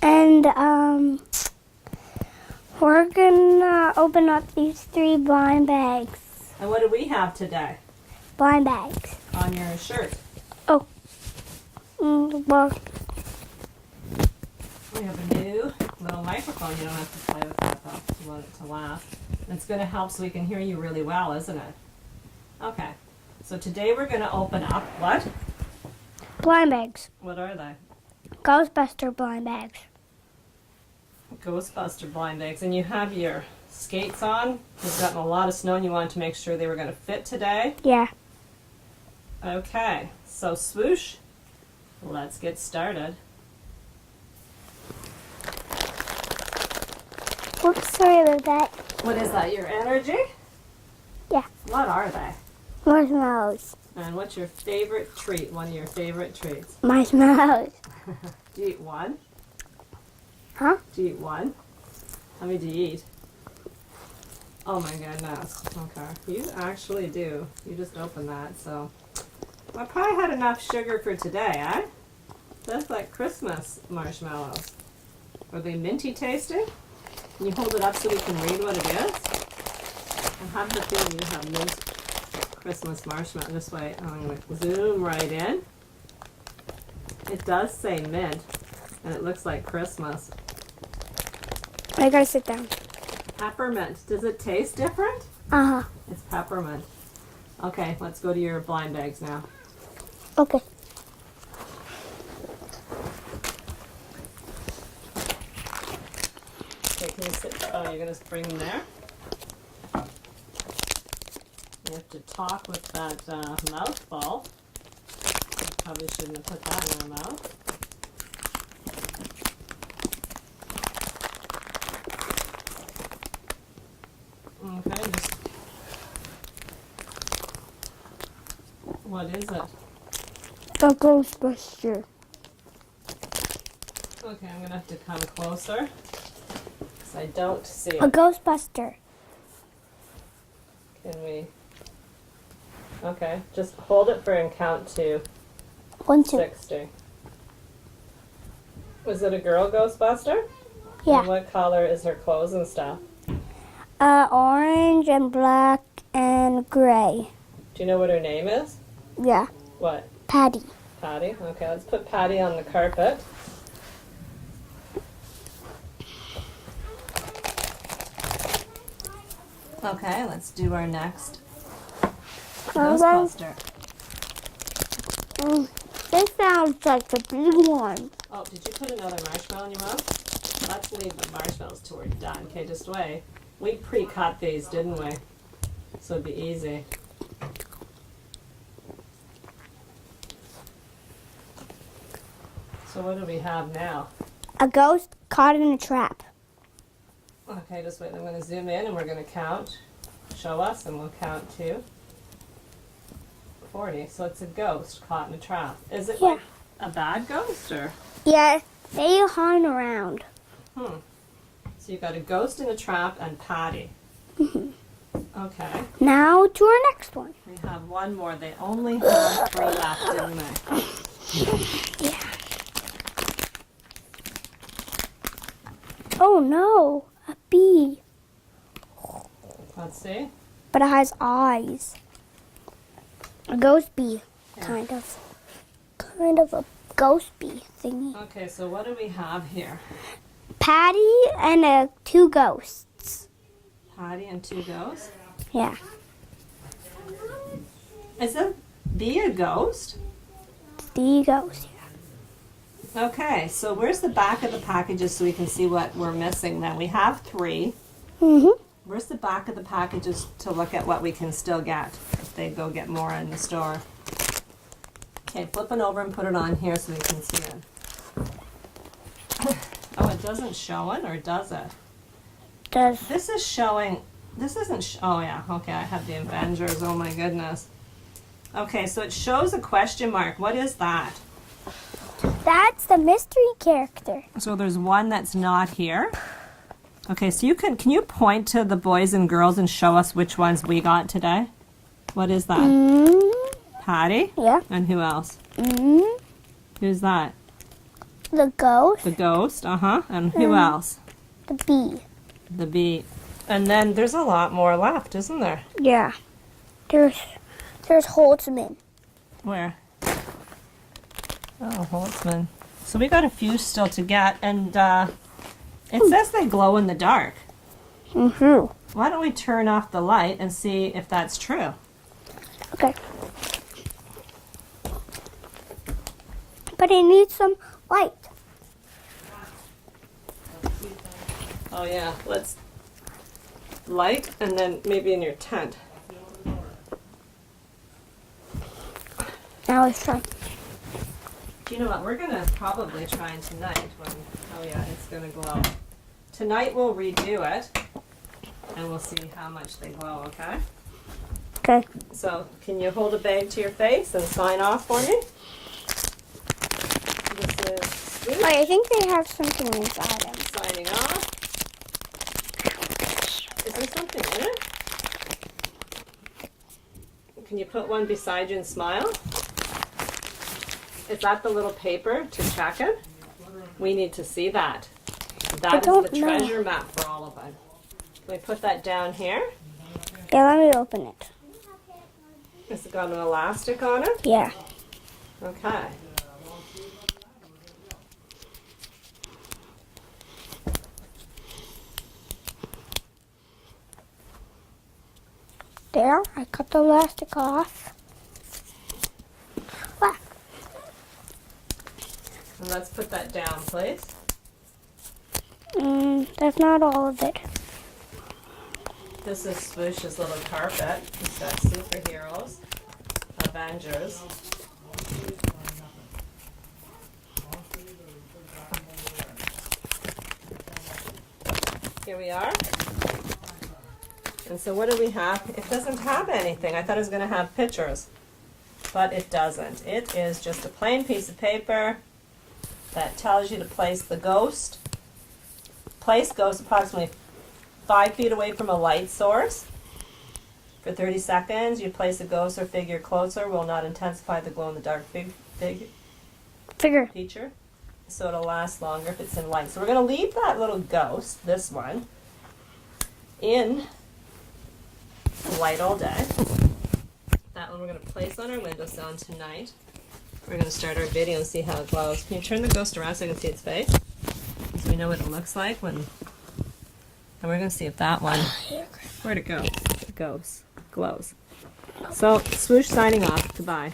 And we're gonna open up these 3 blind bags. And what do we have today Blind bags. on your shirt? Oh. Well, We have a new little microphone. You don't have to play with that though. You want it to laugh. And it's going to help so we can hear you really well, isn't it? Okay. So today we're going to open up what? blind bags. What are they? Ghostbuster blind bags. Ghostbuster blind bags. And you have your skates on. You've gotten a lot of snow and you wanted to make sure they were going to fit today. Yeah. Okay. So swoosh. Let's get started. Whoops, sorry about that. What is that? Your energy? Yeah. What are they? Marshmallows. And what's your favorite treat? One of your favorite treats? Marshmallows. Do you eat one? Huh? Do you eat one? How many do you eat? Oh my goodness. Okay. You actually do. You just opened that, so. I probably had enough sugar for today, eh? That's like Christmas marshmallows. Are they minty tasting? Can you hold it up so we can read what it is? I have the feeling you have mint Christmas marshmallow. This way, I'm going to zoom right in. It does say mint, and it looks like Christmas. I gotta sit down. Peppermint. Does it taste different? Uh-huh. It's peppermint. Okay, let's go to your blind bags now. Okay. Okay, can you sit? Oh, you're gonna bring them there. You have to talk with that mouthful. You probably shouldn't have put that in your mouth. Okay, just. What is it? A Ghostbuster. Okay, I'm gonna have to come closer because I don't see A it. Ghostbuster. Can we? Okay, just hold it for and count to 1, 2. 60. Was it a girl Ghostbuster? And Yeah. what color is her clothes and stuff? Orange and black and gray. Do you know what her name is? Yeah. What? Patty. Patty? Okay, let's put Patty on the carpet. Okay, let's do our next Ghostbuster. This sounds like the big one. Oh, did you put another marshmallow in your mouth? Let's leave the marshmallows till we're done. Okay, just wait. We pre-cut these, didn't we? So it'd be easy. So what do we have now? A ghost caught in a trap. Okay, just wait. I'm going to zoom in and we're going to count. Show us and we'll count to 40. So it's a ghost caught in a trap. Is it like a bad ghost or? Yeah, they hung around. So you got a ghost in a trap and Patty. Okay. Now to our next one. We have one more. They only have 3 left, didn't they? Yeah. Oh no, a bee. Let's see. But it has eyes. A ghost bee, Yeah. kind of. Kind of a ghost bee thingy. Okay, so what do we have here? Patty and 2 ghosts. Patty and 2 ghosts. Yeah. Is that bee a ghost? The ghost. Okay, so where's the back of the packages so we can see what we're missing then? We have 3. Mm-hmm. Where's the back of the packages to look at what we can still get if they go get more in the store? Okay, flip it over and put it on here so we can see it. Oh, it doesn't show it, or does it? Does This is showing, this isn't, oh yeah, okay, I have the Avengers, oh my goodness. Okay, so it shows a question mark. What is that? that's the mystery character. So there's one that's not here. Okay, so can you point to the boys and girls and show us which ones we got today? What is that? Mm, Patty? yeah. And who else? Mm, Who's that? The ghost. The ghost, and who else? The bee. The bee. And then there's a lot more left, isn't there? Yeah. There's Holtzman. Where? Oh, Holtzman. So we got a few still to get, and it says they glow in the dark. Mm-hmm. Why don't we turn off the light and see if that's true? Okay. But I need some light. Oh yeah, let's light and then maybe in your tent. Now let's try. You know what, we're gonna probably try tonight when, oh yeah, it's gonna glow. Tonight we'll redo it and we'll see how much they glow, okay? Okay. So, can you hold a bag to your face and sign off for me? This is Swoosh Wait, I think they have something inside them. signing off. Is there something in it? Can you put one beside you and smile? Is that the little paper to check it? We need to see that. That is the treasure map for all of us. Can we put that down here? Yeah, let me open it. Has it got an elastic on it? Yeah. Okay. There, I cut the elastic off. Ah, And let's put that down, please. that's not all of it. This is Swoosh's little carpet. He's got superheroes, Avengers. Here we are. And so what do we have? It doesn't have anything. I thought it was going to have pictures, but it doesn't. It is just a plain piece of paper that tells you to place the ghost. Place ghost approximately 5 feet away from a light source. For 30 seconds, you place a ghost or figure closer. Will not intensify the glow-in-the-dark Figure. feature, so it'll last longer if it's in light. So we're going to leave that little ghost, this one, in light all day. That one we're going to place on our windowsill tonight. We're going to start our video and see how it glows. Can you turn the ghost around so I can see its face? So we know what it looks like when... And we're going to see if that one... Where'd it go? It goes. Glows. So, Swoosh signing off. Goodbye.